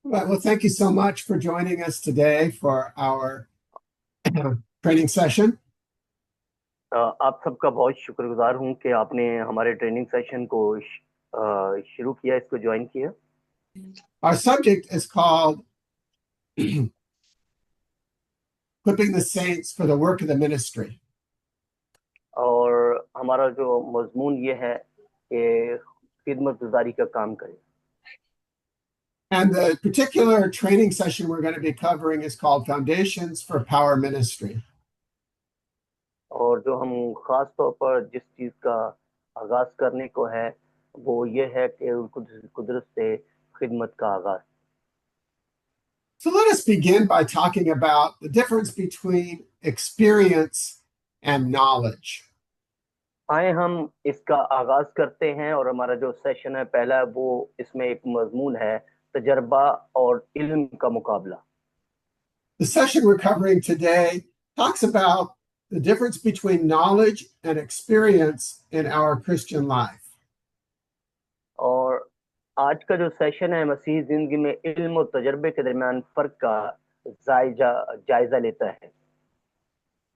Right. Well, thank you so much for joining us today for our training session. आप सबका बहुत शुक्रगुजार हूं कि आपने हमारे ट्रेनिंग सेशन को शुरू किया, इसको ज्वाइन किया। Our subject is called Equipping the Saints for the Work of the Ministry. और हमारा जो मजमून ये है कि खिदमत गुजारी का काम करें। And the particular training session we're going to be covering is called Foundations for Power Ministry. और जो हम खास तौर पर जिस चीज का आगाज करने को है वो ये है कि कुदरत से खिदमत का आगाज। So let us begin by talking about the difference between experience and knowledge. आए हम इसका आगाज करते हैं और हमारा जो सेशन है पहला वो इसमें एक मजमून है तजर्बा और इल्म का मुकाबला। The session we're covering today talks about the difference between knowledge and experience in our Christian life. और आज का जो सेशन है मसीही जिंदगी में इल्म और तजर्बे के दरमियान फर्क का जायजा लेता है।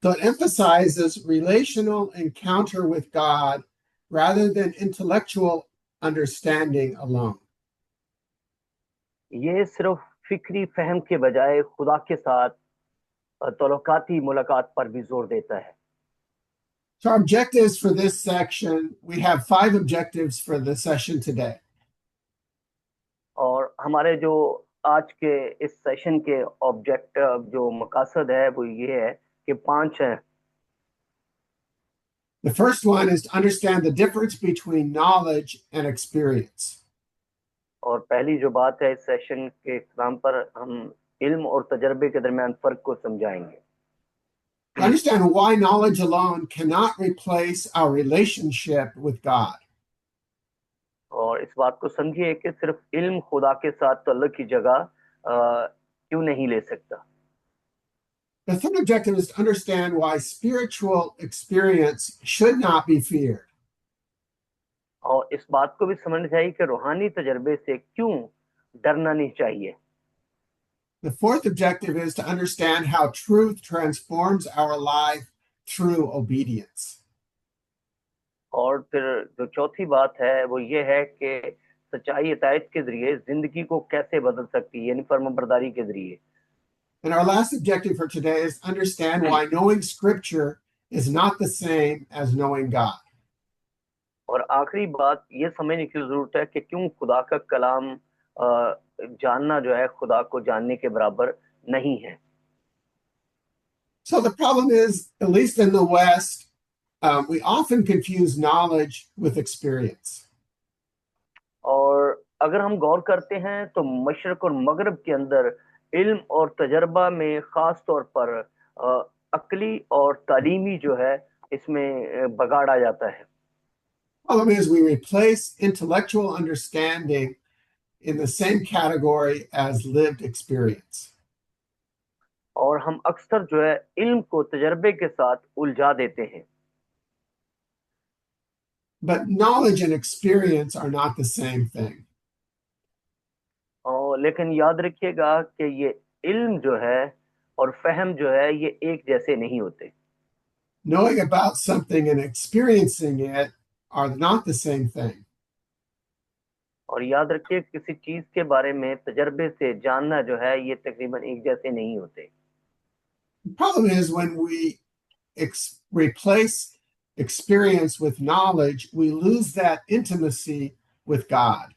So it emphasizes relational encounter with God rather than intellectual understanding alone. ये सिर्फ फिक्री फहम के बजाय खुदा के साथ तलुकाती मुलाकात पर भी जोर देता है। So our objectives for this section, we have 5 objectives for the session today. और हमारे जो आज के इस सेशन के ऑब्जेक्टिव जो मकासद है वो ये है कि 5 हैं। The first one is to understand the difference between knowledge and experience. और पहली जो बात है इस सेशन के इख्तिताम पर हम इल्म और तजर्बे के दरमियान फर्क को समझाएंगे। To understand why knowledge alone cannot replace our relationship with God. और इस बात को समझिए कि सिर्फ इल्म खुदा के साथ तल्लुक की जगह क्यों नहीं ले सकता। The third objective is to understand why spiritual experience should not be feared. और इस बात को भी समझना चाहिए कि रूहानी तजर्बे से क्यों डरना नहीं चाहिए। The fourth objective is to understand how truth transforms our life through obedience. और फिर जो चौथी बात है वो ये है कि सच्चाई हिदायत के जरिए जिंदगी को कैसे बदल सकती है, यानी फर्माबरदारी के जरिए। And our last objective for today is understand why knowing scripture is not the same as knowing God. और आखिरी बात ये समझने की जरूरत है कि क्यों खुदा का कलाम जानना जो है खुदा को जानने के बराबर नहीं है। So the problem is, at least in the West, we often confuse knowledge with experience. और अगर हम गौर करते हैं तो मशरक और मगरब के अंदर इल्म और तजर्बा में खास तौर पर अकली और तालीमी जो है इसमें बगाड़ा जाता है। Problem is, we replace intellectual understanding in the same category as lived experience. और हम अक्सर जो है इल्म को तजर्बे के साथ उलझा देते हैं। But knowledge and experience are not the same thing. और लेकिन याद रखिएगा कि ये इल्म जो है और फहम जो है ये एक जैसे नहीं होते। Knowing about something and experiencing it are not the same thing. और याद रखिए किसी चीज के बारे में तजर्बे से जानना जो है ये तकरीबन एक जैसे नहीं होते। The problem is when we replace experience with knowledge, we lose that intimacy with God.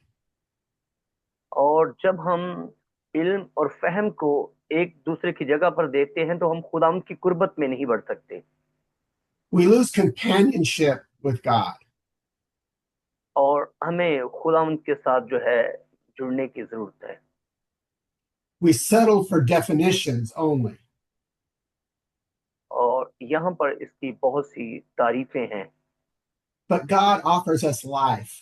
और जब हम इल्म और फहम को एक दूसरे की जगह पर देते हैं तो हम खुदा की कुर्बत में नहीं बढ़ सकते। We lose companionship with God. और हमें खुदा के साथ जो है जुड़ने की जरूरत है। We settle for definitions only. और यहाँ पर इसकी बहुत सी तारीफें हैं। But God offers us life.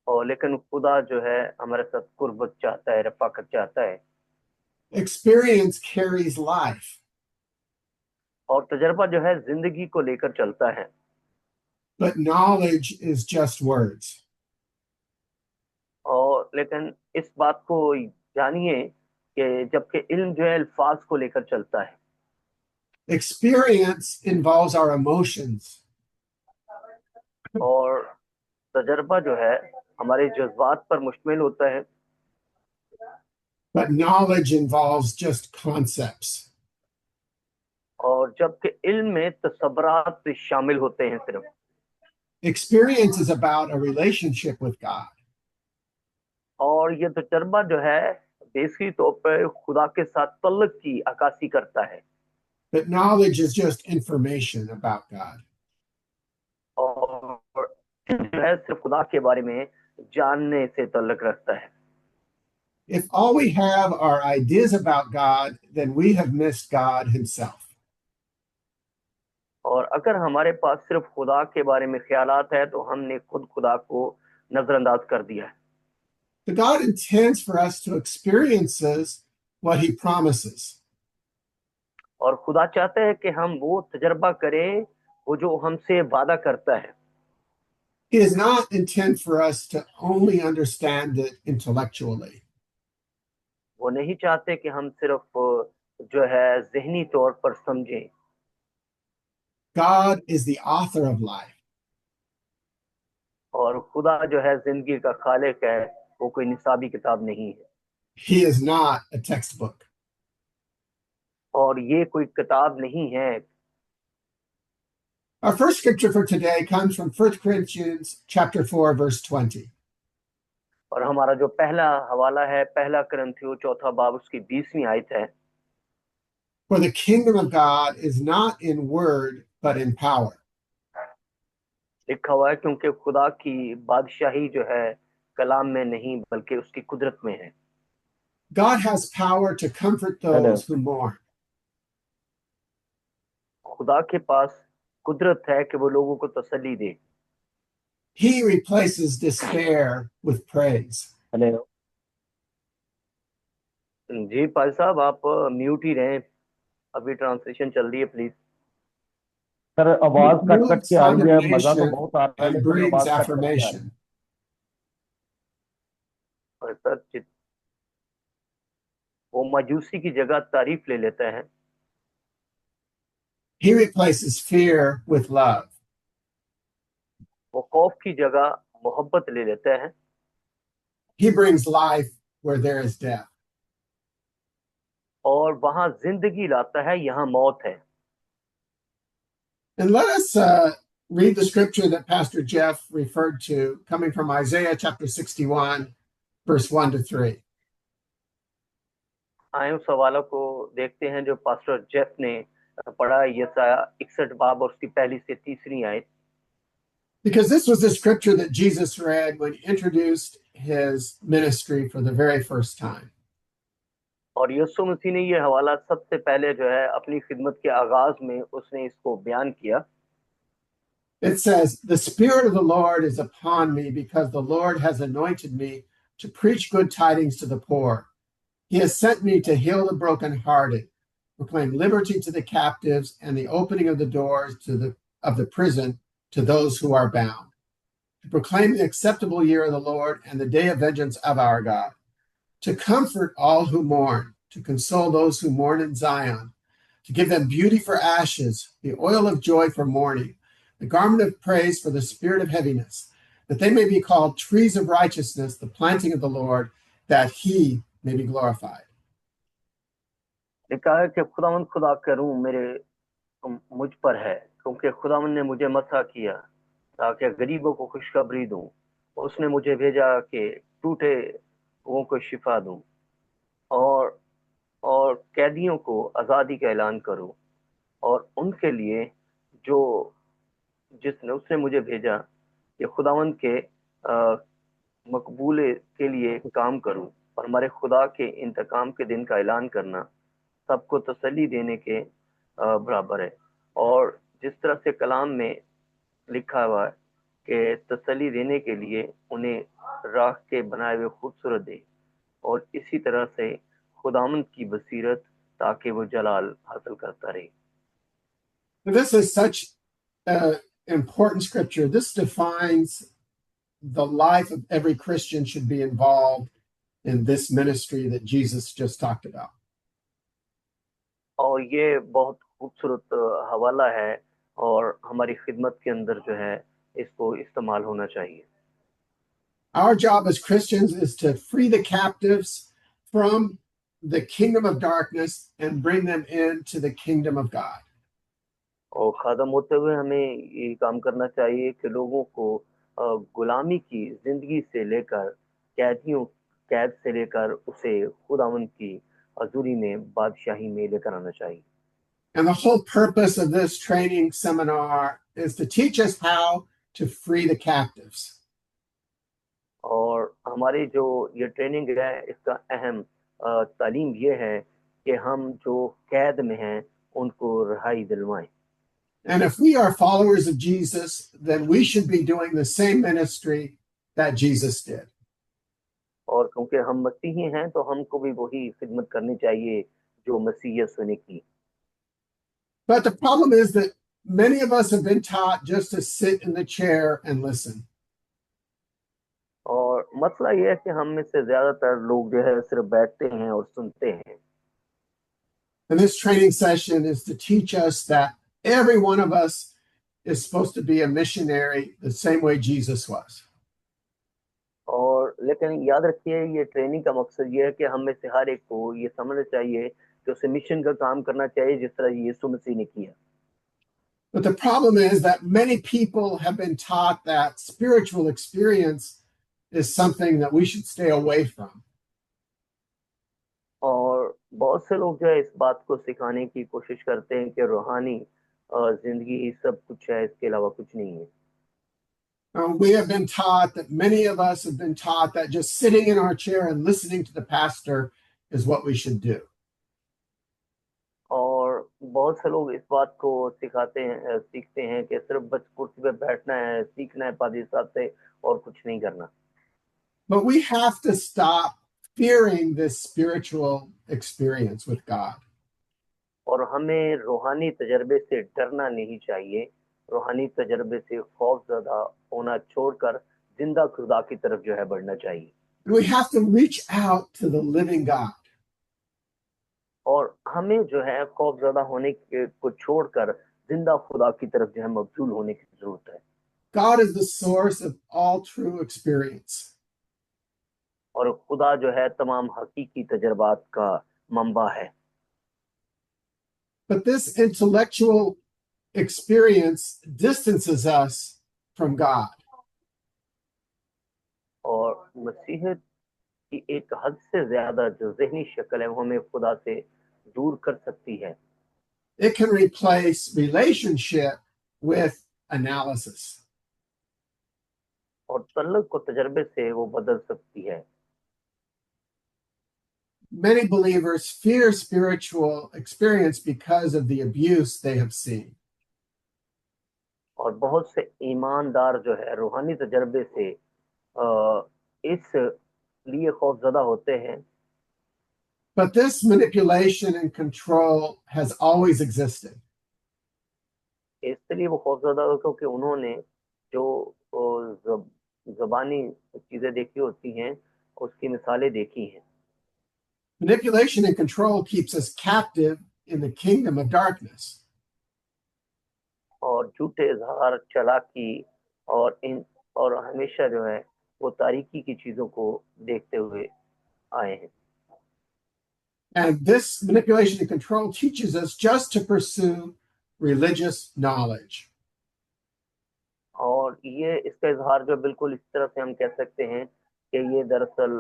और लेकिन खुदा जो है हमारे साथ कुर्बत चाहता है, रफाकत चाहता है। Experience carries life. और तजर्बा जो है जिंदगी को लेकर चलता है। But knowledge is just words. और लेकिन इस बात को जानिए कि जबकि इल्म जो है अल्फाज को लेकर चलता है, Experience involves our emotions, और तजर्बा जो है हमारे जज्बात पर मुश्तमिल होता है, but knowledge involves just concepts. और जबकि इल्म में तसव्वुरात शामिल होते हैं सिर्फ। Experience is about a relationship with God. और ये तजर्बा जो है बेसिक तौर पर खुदा के साथ तल्लुक की अक्कासी करता है, But knowledge is just information about God. और जो है सिर्फ खुदा के बारे में जानने से तल्लुक रखता है। If all we have are ideas about God, then we have missed God Himself. और अगर हमारे पास सिर्फ खुदा के बारे में ख्यालात है तो हमने खुद खुदा को नजरअंदाज कर दिया है। But God intends for us to experience what He promises. और खुदा चाहता है कि हम वो तजर्बा करें वो जो हमसे वादा करता है। He does not intend for us to only understand it intellectually. वो नहीं चाहते कि हम सिर्फ जो है जहनी तौर पर समझें। God is the author of life. और खुदा जो है जिंदगी का खालिक है, वो कोई निसाबी किताब नहीं है, He is not a textbook. और ये कोई किताब नहीं है। Our first scripture for today comes from 1 Corinthians chapter 4, verse 20. और हमारा जो पहला हवाला है पहला करंथियो चौथा बाब उसकी 20वीं आयत है। For the kingdom of God is not in word, but in power. लिखा हुआ है क्योंकि खुदा की बादशाही जो है कलाम में नहीं बल्कि उसकी कुदरत में है। God has power to comfort those who mourn. खुदा के पास कुदरत है कि वो लोगों को तसल्ली दे। He replaces despair with praise. Hello जी भाई साहब, आप म्यूट ही रहें, अभी ट्रांसलेशन चल रही है प्लीज। सर He आवाज कट कट removes के आ रही है, मजा तो condemnation बहुत आ रहा है and लेकिन brings आवाज कट कट के आ रही है। affirmation. और सर वो मायूसी की जगह तारीफ ले लेता है। He replaces fear with love. वो खौफ की जगह मोहब्बत ले लेता है। He brings life where there is death. और वहां जिंदगी लाता है, यहाँ मौत है। And let us read the scripture that Pastor Jeff referred to, coming from Isaiah chapter 61, verse 1 to 3. आए उस सवालों को देखते हैं जो पास्टर जेफ ने पढ़ा, यसाया 61 बाब और उसकी पहली से तीसरी आयत। Because this was the scripture that Jesus read when he introduced his ministry for the very first time. और यीशु मसीह ने ये हवाला सबसे पहले जो है अपनी खिदमत के आगाज में उसने इसको बयान किया। It says, "The Spirit of the Lord is upon me because the Lord has anointed me to preach good tidings to the poor. He has sent me to heal the brokenhearted, proclaim liberty to the captives, and the opening of the doors of the prison to those who are bound, to proclaim the acceptable year of the Lord and the day of vengeance of our God, to comfort all who mourn, to console those who mourn in Zion, to give them beauty for ashes, the oil of joy for mourning, the garment of praise for the spirit of heaviness, that they may be called trees of righteousness, the planting of the Lord, that he may be glorified." लिखा है कि खुदावंद खुदा करूं मेरे मुझ पर है, क्योंकि खुदावंद ने मुझे मसा किया ताकि गरीबों को खुशखबरी दूं। उसने मुझे भेजा कि टूटे लोगों को शिफा दूं, और और कैदियों को आजादी का ऐलान करूं, और उनके लिए जो जिसने उसने मुझे भेजा कि खुदावंद के मकबूले के लिए काम करूं, और हमारे खुदा के इंतकाम के दिन का ऐलान करना सबको तसल्ली देने के बराबर है। और जिस तरह से कलाम में लिखा हुआ है कि तसल्ली देने के लिए उन्हें राख के बनाए हुए खूबसूरत दे, और इसी तरह से खुदामंद की बसीरत ताकि वो जलाल हासिल करता रहे। This is such an important scripture. This defines the life of every Christian should be involved in this ministry that Jesus just talked about. और ये बहुत खूबसूरत हवाला है और हमारी खिदमत के अंदर जो है इसको इस्तेमाल होना चाहिए। Our job as Christians is to free the captives from the kingdom of darkness and bring them into the kingdom of God. और खत्म होते हुए हमें ये काम करना चाहिए कि लोगों को गुलामी की जिंदगी से लेकर कैद से लेकर उसे खुदावंद की हजूरी में बादशाही में लेकर आना चाहिए। And the whole purpose of this training seminar is to teach us how to free the captives. और हमारी जो ये ट्रेनिंग है इसका अहम तालीम ये है कि हम जो कैद में हैं उनको रिहाई दिलवाएं। And if we are followers of Jesus, then we should be doing the same ministry that Jesus did. और क्योंकि हम मसीही हैं तो हमको भी वही खिदमत करनी चाहिए जो मसीह यीशु ने की। But the problem is that many of us have been taught just to sit in the chair and listen. और मसला ये है कि हम में से ज्यादातर लोग जो है सिर्फ बैठते हैं और सुनते हैं। And this training session is to teach us that every one of us is supposed to be a missionary the same way Jesus was. और लेकिन याद रखिए ये ट्रेनिंग का मकसद ये है कि हम में से हर एक को ये समझना चाहिए कि उसे मिशन का काम करना चाहिए जिस तरह यीशु मसीह ने किया। But the problem is that many people have been taught that spiritual experience is something that we should stay away from. और बहुत से लोग जो है इस बात को सिखाने की कोशिश करते हैं कि रूहानी जिंदगी ही सब कुछ है, इसके अलावा कुछ नहीं है। We have been taught that many of us have been taught that just sitting in our chair and listening to the pastor is what we should do. और बहुत से लोग इस बात को सीखते हैं कि सिर्फ बस कुर्सी पे बैठना है, सीखना है पादी साहब से और कुछ नहीं करना। But we have to stop fearing this spiritual experience with God. और हमें रूहानी तजर्बे से डरना नहीं चाहिए, रूहानी तजर्बे से खौफज़दा होना छोड़कर जिंदा खुदा की तरफ जो है बढ़ना चाहिए। We have to reach out to the living God. और हमें जो है खौफज़दा होने को छोड़कर जिंदा खुदा की तरफ जो है मबजूल होने की जरूरत है। God is the source of all true experience. और खुदा जो है तमाम हकीकी तजर्बात का मंबा है। But this intellectual experience distances us from God. और मसीहत की एक हद से ज्यादा जो ज़हनी शक्ल है वो हमें खुदा से दूर कर सकती है। It can replace relationship with analysis. और तल्लुक को तजर्बे से वो बदल सकती है। Many believers fear spiritual experience because of the abuse they have seen. और बहुत से ईमानदार जो है रूहानी तजर्बे से इस लिए खौफज़दा होते हैं। But this manipulation and control has always existed. इसलिए वो खौफज़दा हो क्योंकि उन्होंने जो ज़बानी चीजें देखी होती हैं उसकी मिसालें देखी हैं। Manipulation and control keeps us captive in the kingdom of darkness. और झूठे इजहार, चालाकी और हमेशा जो है वो तारीकी की चीजों को देखते हुए आए हैं। And this manipulation and control teaches us just to pursue religious knowledge. और ये इसका इजहार जो बिल्कुल इस तरह से हम कह सकते हैं कि ये दरअसल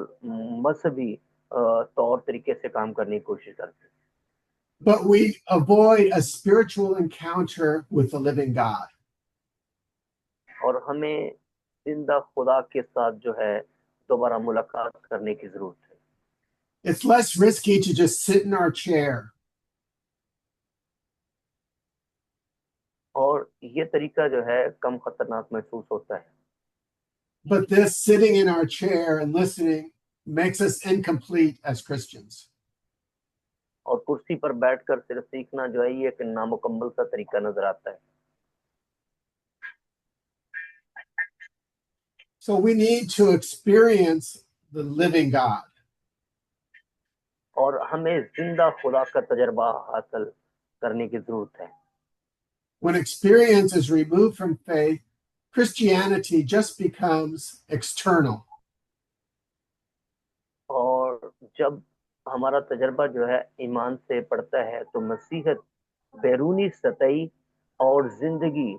मजहबी तौर तरीके से काम करने की कोशिश करते हैं। But we avoid a spiritual encounter with the living God. और हमें जिंदा खुदा के साथ जो है दोबारा मुलाकात करने की जरूरत है। It's less risky to just sit in our chair. और ये तरीका जो है कम खतरनाक महसूस होता है। But this sitting in our chair and listening makes us incomplete as Christians. और कुर्सी पर बैठकर सिर्फ सीखना जो है ये एक नामुकम्मल सा तरीका नजर आता है। So we need to experience the living God. और हमें जिंदा खुदा का तजर्बा हासिल करने की जरूरत है। When experience is removed from faith, Christianity just becomes external. और जब हमारा तजर्बा जो है ईमान से पड़ता है तो मसीहत बैरूनी सतही और जिंदगी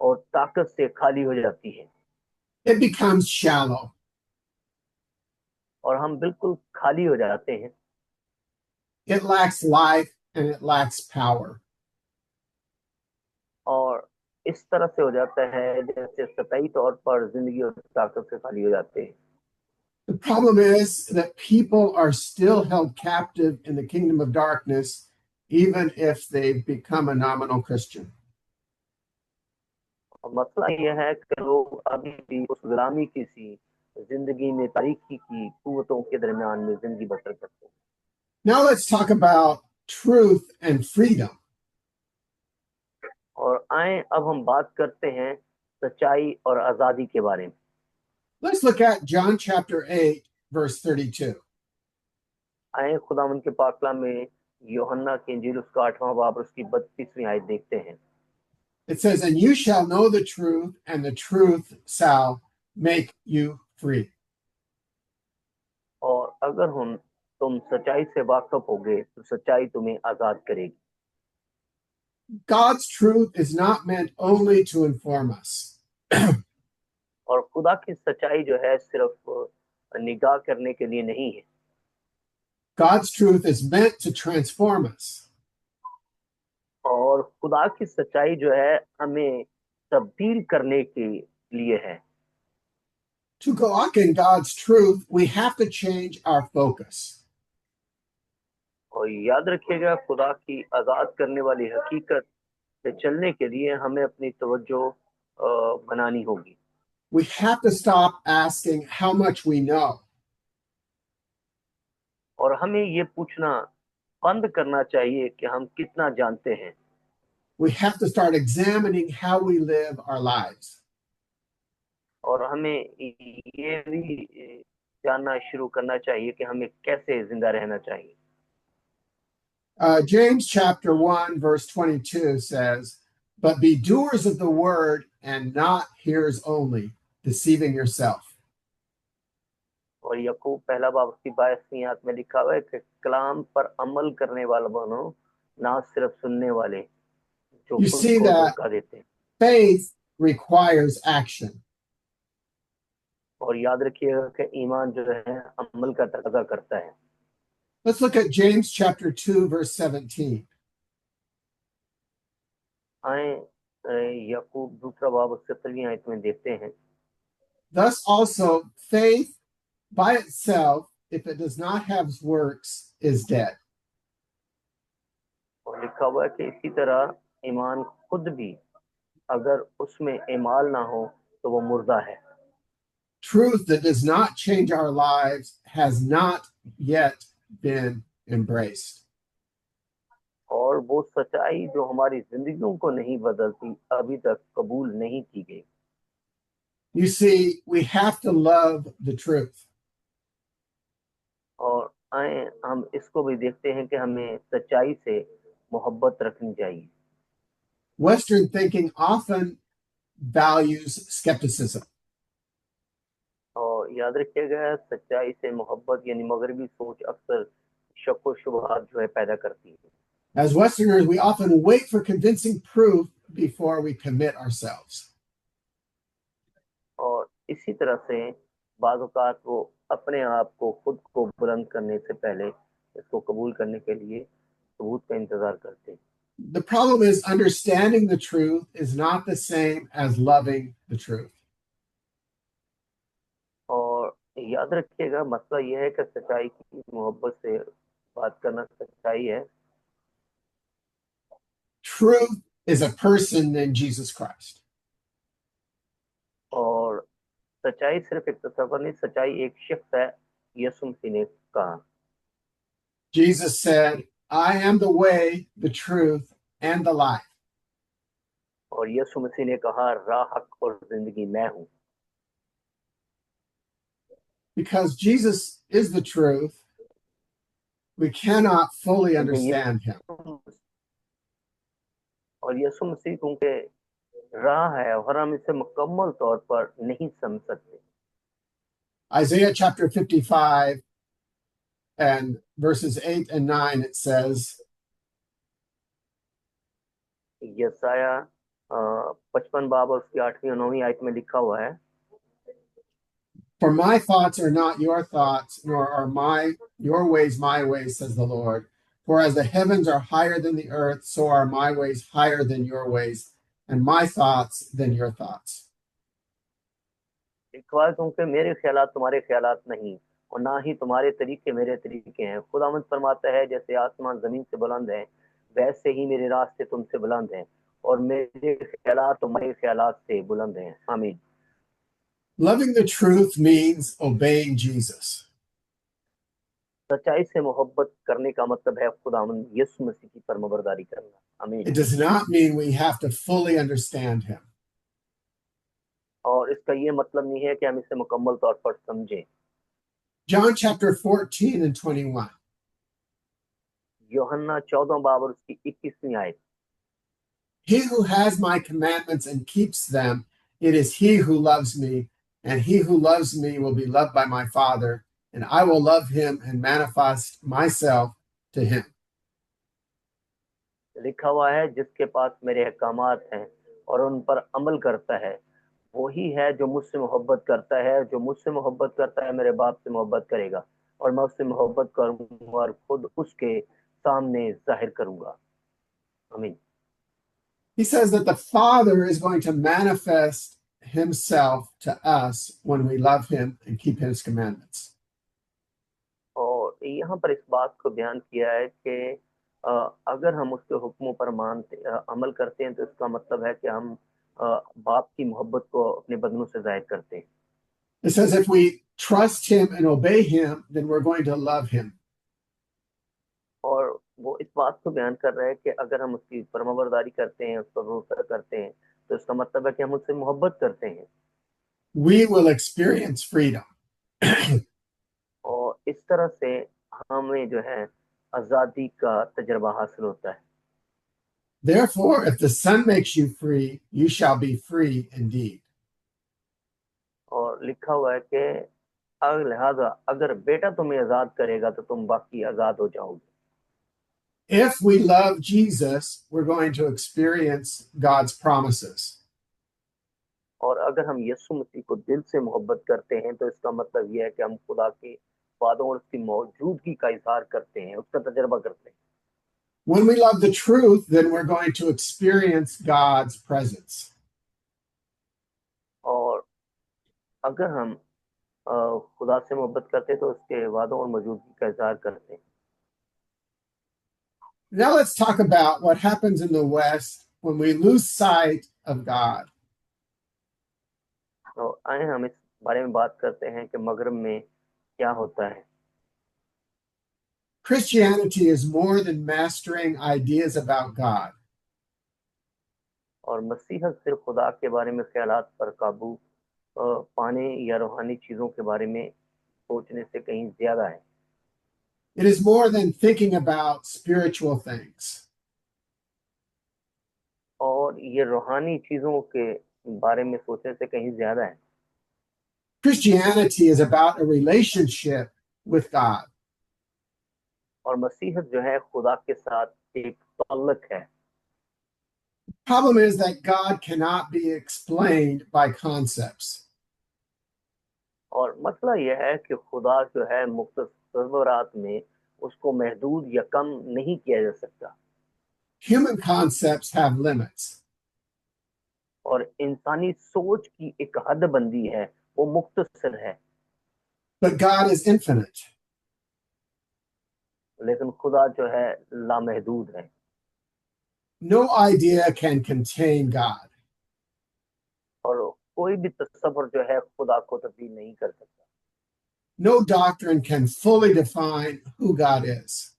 और ताकत से खाली हो जाती है It becomes shallow. और हम बिल्कुल खाली हो जाते हैं It lacks life and it lacks power. और इस तरह से हो जाता है जैसे सतही तौर पर जिंदगी और ताकत से खाली हो जाते हैं। The problem is that people are still held captive in the kingdom of darkness, even if they've become a nominal Christian. और मसला यह है कि लोग अभी भी उस गुलामी की सी जिंदगी में तारीकी की कुव्वतों के दरमियान में जिंदगी बसर करते हैं। Now let's talk about truth and freedom. और आए अब हम बात करते हैं सच्चाई और आजादी के बारे में। Let's look at John chapter 8, verse 32. आए खुदावन के पाकला में यूहन्ना की इंजील उसका 8वां बाब और उसकी 32वीं आयत देखते हैं। It says, "And you shall know the truth, and the truth shall make you free." और अगर तुम सच्चाई से वाकिफ होगे तो सच्चाई तुम्हें आजाद करेगी। God's truth is not meant only to inform us. और खुदा की सच्चाई जो है सिर्फ निगाह करने के लिए नहीं है। God's truth is meant to transform us. और खुदा की सच्चाई जो है हमें तब्दील करने के लिए है। To walk in God's truth, we have to change our focus. और याद रखिएगा खुदा की आजाद करने वाली हकीकत पे चलने के लिए हमें अपनी तवज्जो बनानी होगी। We have to stop asking how much we know. और हमें ये पूछना बंद करना चाहिए कि हम कितना जानते हैं। We have to start examining how we live our lives. और हमें ये भी जानना शुरू करना चाहिए कि हमें कैसे जिंदा रहना चाहिए। James chapter 1, verse 22 says, "But be doers of the word and not hearers only, deceiving yourself." और यकूब पहला बाब उसकी 22वीं आयत में लिखा हुआ है कि कलाम पर अमल करने वाला बनो, ना सिर्फ सुनने वाले जो You खुद see को that धोखा देते हैं। faith requires action. और याद रखिएगा कि ईमान जो है अमल का तकाजा करता है। Let's look at James chapter 2, verse 17. आए यकूब दूसरा बाब उससे 17वीं आयत में देखते हैं। Thus also, faith by itself, if it does not have works, is dead. और लिखा हुआ है कि इसी तरह ईमान खुद भी अगर उसमें ईमाल ना हो तो वो मुर्दा है। Truth that does not change our lives has not yet been embraced. और वो सच्चाई जो हमारी जिंदगियों को नहीं बदलती अभी तक कबूल नहीं की गई। You see, we have to love the truth. और आए हम इसको भी देखते हैं कि हमें सच्चाई से मोहब्बत रखनी चाहिए। Western thinking often values skepticism. और याद रखिएगा सच्चाई से मोहब्बत यानी मगरबी सोच अक्सर शक व शुबहात जो है पैदा करती है। As Westerners, we often wait for convincing proof before we commit ourselves. और इसी तरह से बाज़ औक़ात वो अपने आप को खुद को बुलंद करने से पहले इसको कबूल करने के लिए सबूत का इंतजार करते हैं। The problem is understanding the truth is not the same as loving the truth. और याद रखिएगा मसला यह है कि सच्चाई की मोहब्बत से बात करना सच्चाई है। Truth is a person named Jesus Christ. और सच्चाई सिर्फ एक तस्वर नहीं, सच्चाई एक शख्स है, यीशु मसीह ने कहा। Jesus said, "I am the way, the truth, and the life." और यीशु मसीह ने कहा राह, हक और जिंदगी मैं हूँ। Because Jesus is the truth, we cannot fully क्योंकि understand him. और यीशु मसीह क्योंकि राह है और हम इसे मुकम्मल तौर पर नहीं समझ सकते। Isaiah chapter 55 and verses 8 and 9, it says, यसाया 55 बाब और उसकी 8वीं और 9वीं आयत में लिखा हुआ है, For my thoughts are not your thoughts, nor are your ways my ways, says the Lord. For as the heavens are higher than the earth, so are my ways higher than your ways, and my thoughts than your thoughts. लिखा है क्योंकि मेरे ख्यालात तुम्हारे ख्यालात नहीं और ना ही तुम्हारे तरीके मेरे तरीके हैं। खुदावंद फरमाता है, जैसे आसमान जमीन से बुलंद है वैसे ही मेरे रास्ते तुमसे बुलंद हैं और मेरे ख्यालात तुम्हारे ख्यालात से बुलंद हैं। आमीन। Loving the truth means obeying Jesus. सच्चाई से मोहब्बत करने का मतलब है खुदावंद यीशु मसीह की फरमाबरदारी करना। आमीन। It does not mean we have to fully understand him. और इसका ये मतलब नहीं है कि हम इसे मुकम्मल तौर पर समझें। John chapter 14 and 21. यूहन्ना 14 बाब और उसकी 21वीं आयत, He who has my commandments and keeps them, it is he who loves me, and he who loves me will be loved by my Father, and I will love him and manifest myself to him. लिखा हुआ है, जिसके पास मेरे अहकामात हैं और उन पर अमल करता है वही है जो मुझसे मोहब्बत करता है। जो मुझसे मोहब्बत करता है मेरे बाप से मोहब्बत करेगा और मैं उससे मोहब्बत करूंगा और खुद उसके सामने जाहिर करूंगा। आमीन। He says that the Father is going to manifest himself to us when we love him and keep his commandments. और यहाँ पर इस बात को बयान किया है कि अगर हम उसके हुक्मों पर अमल करते हैं तो इसका मतलब है कि हम बाप की मोहब्बत को अपने बदनों से जाहिर करते हैं। It says if we trust him and obey him, then we're going to love him. और वो इस बात को बयान कर रहा है कि अगर हम उसकी फरमाबरदारी करते हैं, उस पर भरोसा करते हैं, तो इसका मतलब है कि हम उससे मोहब्बत करते हैं We will experience freedom. और इस तरह से हमें जो है आजादी का तजर्बा हासिल होता है। Therefore, if the Son makes you free, you shall be free indeed. और लिखा हुआ है कि लिहाजा अगर बेटा तुम्हें आजाद करेगा तो तुम बाकी आजाद हो जाओगे। If we love Jesus, we're going to experience God's promises. और अगर हम यीशु मसीह को दिल से मोहब्बत करते हैं तो इसका मतलब यह है कि हम खुदा के वादों और उसकी मौजूदगी का इजहार करते हैं, उसका तजर्बा करते हैं। When we love the truth, then we're going to experience God's presence. और अगर हम खुदा से मोहब्बत करते हैं तो उसके वादों और मौजूदगी का इजहार करते हैं। Now let's talk about what happens in the West when we lose sight of God. तो आए हम इस बारे में बात करते हैं कि मगरब में क्या होता है। Christianity is more than mastering ideas about God. और मसीहत सिर्फ खुदा के बारे में ख्यालात पर काबू पाने या रूहानी चीजों के बारे में सोचने से कहीं ज्यादा है। It is more than thinking about spiritual things. और ये रूहानी चीजों के बारे में सोचने से कहीं ज्यादा है। Christianity is about a relationship with God. और मसीहत जो है खुदा के साथ एक ताल्लुक है। Problem is that God cannot be explained by concepts. और मसला यह है कि खुदा जो है मुख्तसरात में उसको महदूद या कम नहीं किया जा सकता। Human concepts have limits. और इंसानी सोच की एक हद बंदी है, वो मुख्तसर है। But God is infinite. लेकिन खुदा जो है लामहदूद है। No idea can contain God. और कोई भी तस्वर जो है खुदा को तब्दील नहीं कर सकता। No doctrine can fully define who God is.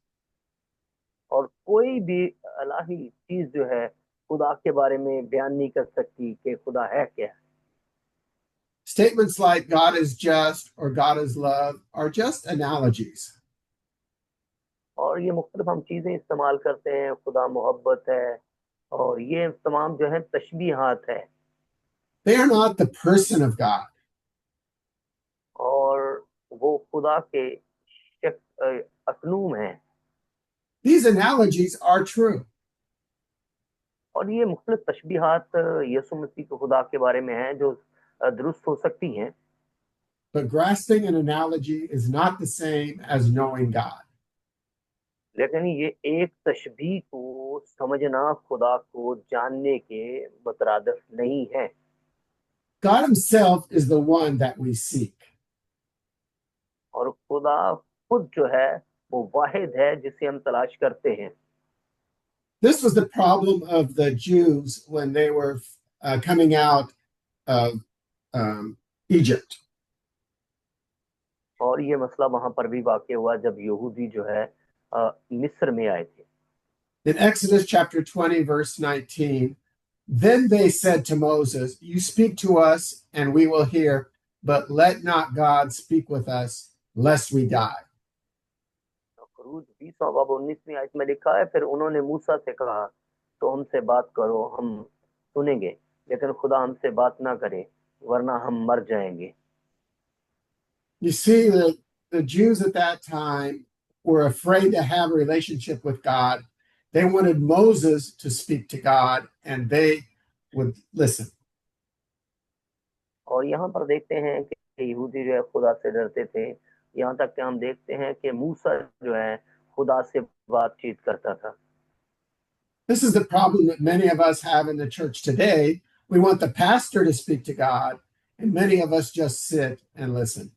और कोई भी अलाही चीज जो है खुदा के बारे में बयान नहीं कर सकती कि खुदा है क्या। Statements like God is just or God is love are just analogies. और ये मुख्तलिफ हम चीजें इस्तेमाल करते हैं, खुदा मोहब्बत है, और ये तमाम जो है तशबीहात है, They are not the person of God. और वो खुदा के असलूम हैं। These analogies are true, और ये मुख्तलिफ तशबीहात यसु मसीह के खुदा के बारे में हैं जो दुरुस्त हो सकती हैं, but grasping an analogy is not the same as knowing God. लेकिन ये एक तशबीह को समझना खुदा को जानने के मुतरादिफ नहीं है। God Himself is the one that we seek. और खुदा खुद जो है वो वाहिद है जिसे हम तलाश करते हैं। This was the problem of the Jews when they were coming out of Egypt. और ये मसला वहां पर भी वाक़ हुआ जब यहूदी जो है मिस्र में आए थे। In Exodus chapter 20, verse 19, then they said to Moses, "You speak to us, and we will hear, but let not God speak with us, lest we die." खरूज 20वां बाब 19वीं आयत में लिखा है, फिर उन्होंने मूसा से कहा, तो हमसे बात करो, हम सुनेंगे, लेकिन खुदा हमसे बात ना करे, वरना हम मर जाएंगे। You see, the Jews at that time were afraid to have a relationship with God. They wanted Moses to speak to God, and they would listen. और यहाँ पर देखते हैं कि यहूदी जो है खुदा से डरते थे, यहाँ तक कि हम देखते हैं कि मूसा जो है खुदा से बातचीत करता था। This is the problem that many of us have in the church today. We want the pastor to speak to God, and many of us just sit and listen.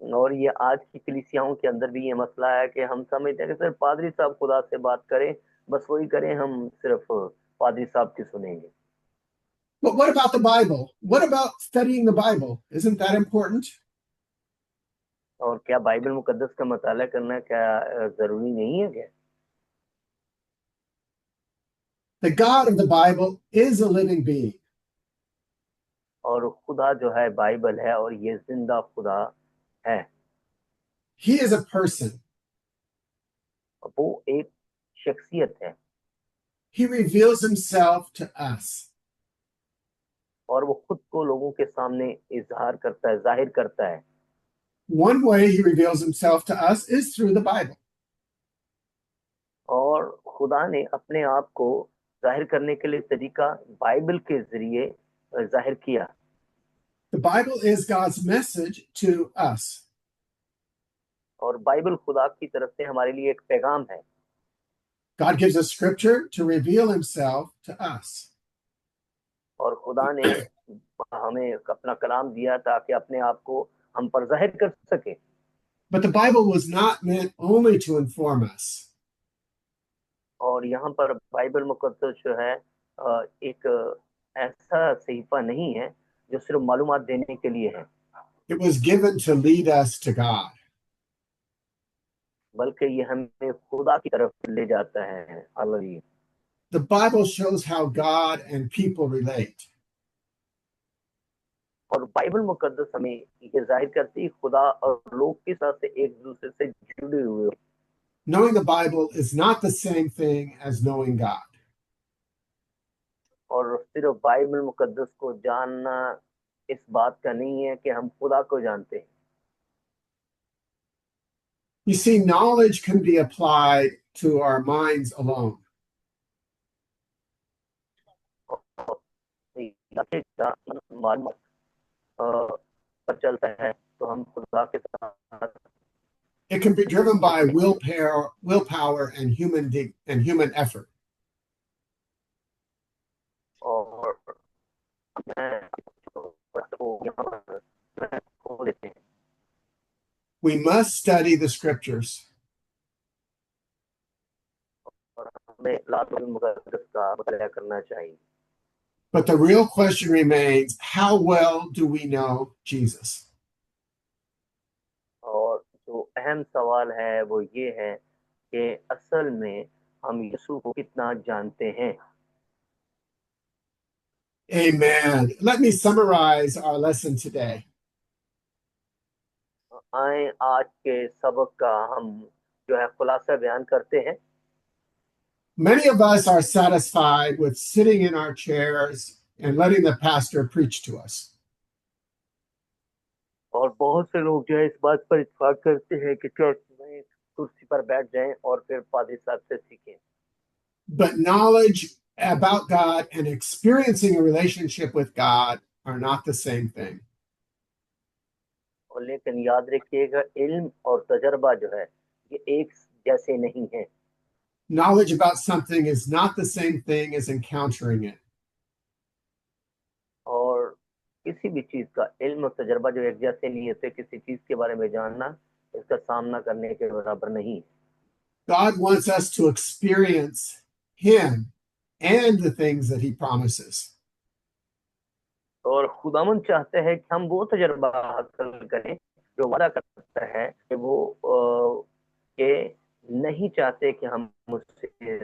और ये आज की कलीसियाओं के अंदर भी ये मसला है कि हम समझते हैं कि सिर्फ पादरी साहब खुदा से बात करें, बस वही करें, हम सिर्फ पादरी साहब की सुनेंगे। But what about the Bible? What about studying the Bible? Isn't that important? और क्या बाइबल मुकद्दस का मताला करना क्या जरूरी नहीं है क्या? The God of the Bible is a living being. और खुदा जो है बाइबल है और ये जिंदा खुदा है। He is a person. वो एक शख्सियत है He reveals himself to us. और वो खुद को लोगों के सामने इजहार करता है, जाहिर करता है। One way he reveals himself to us is through the Bible. और खुदा ने अपने आप को जाहिर करने के लिए तरीका बाइबल के जरिए जाहिर किया। The Bible is God's message to us. और बाइबल खुदा की तरफ से हमारे लिए एक पैगाम है। God gives us scripture to reveal himself to us. और खुदा ने हमें अपना कलाम दिया ताकि अपने आप को हम पर जाहिर कर सके। But the Bible was not meant only to inform us. और यहाँ पर बाइबल मुकद्दस जो है एक ऐसा सहीफा नहीं है जो सिर्फ मालूमात देने के लिए है, It was given to lead us to God. बल्कि ये हमें खुदा की तरफ ले जाता है। Hallelujah. The Bible shows how God and people relate. और बाइबल मुकद्दस हमें ये जाहिर करती है खुदा और लोग किस तरह से एक दूसरे से जुड़े हुए हो। Knowing the Bible is not the same thing as knowing God. और सिर्फ बाइबल मुकद्दस को जानना इस बात का नहीं है कि हम खुदा को जानते हैं। You see, knowledge can be applied to our minds alone. मालूमात पर चलता है तो हम खुदा के साथ It can be driven by willpower and human effort. और खो देते हैं। We must study the scriptures. और हमें बाइबल मुकद्दस का मुताला करना चाहिए। But the real question remains, how well do we know Jesus? और जो अहम सवाल है वो ये है कि असल में हम यीशु को कितना जानते हैं। Amen. Let me summarize our lesson today. आए आज के सबक का हम जो है खुलासा बयान करते हैं। Many of us are satisfied with sitting in our chairs and letting the pastor preach to us. और बहुत से लोग जो है इस बात पर इत्तेफाक करते हैं कि चर्च में कुर्सी पर बैठ जाएं और फिर पादरी साहब से सीखें। But knowledge about God and experiencing a relationship with God are not the same thing. और लेकिन याद रखिएगा इल्म और तजर्बा जो है ये एक जैसे नहीं है। Knowledge about something is not the same thing as encountering it. और किसी भी चीज का इल्म और तजर्बा जो एक जैसे नहीं होते, किसी चीज के बारे में जानना इसका सामना करने के बराबर नहीं। God wants us to experience Him and the things that He promises. और खुदावन चाहते हैं कि हम वो तजर्बा हासिल करें जो वादा करता है कि वो के नहीं चाहते कि हम उससे।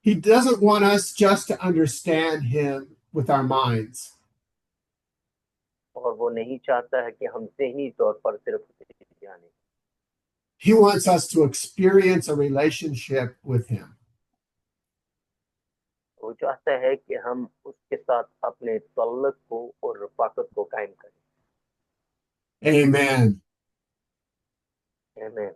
He doesn't want us just to understand Him with our minds. और वो नहीं चाहता है कि हम ज़हनी तौर पर सिर्फ उसे जाने। He wants us to experience a relationship with Him. वो चाहता है कि हम उसके साथ अपने तल्लुक को और रफ़ाकत को कायम करें। Amen. आमीन।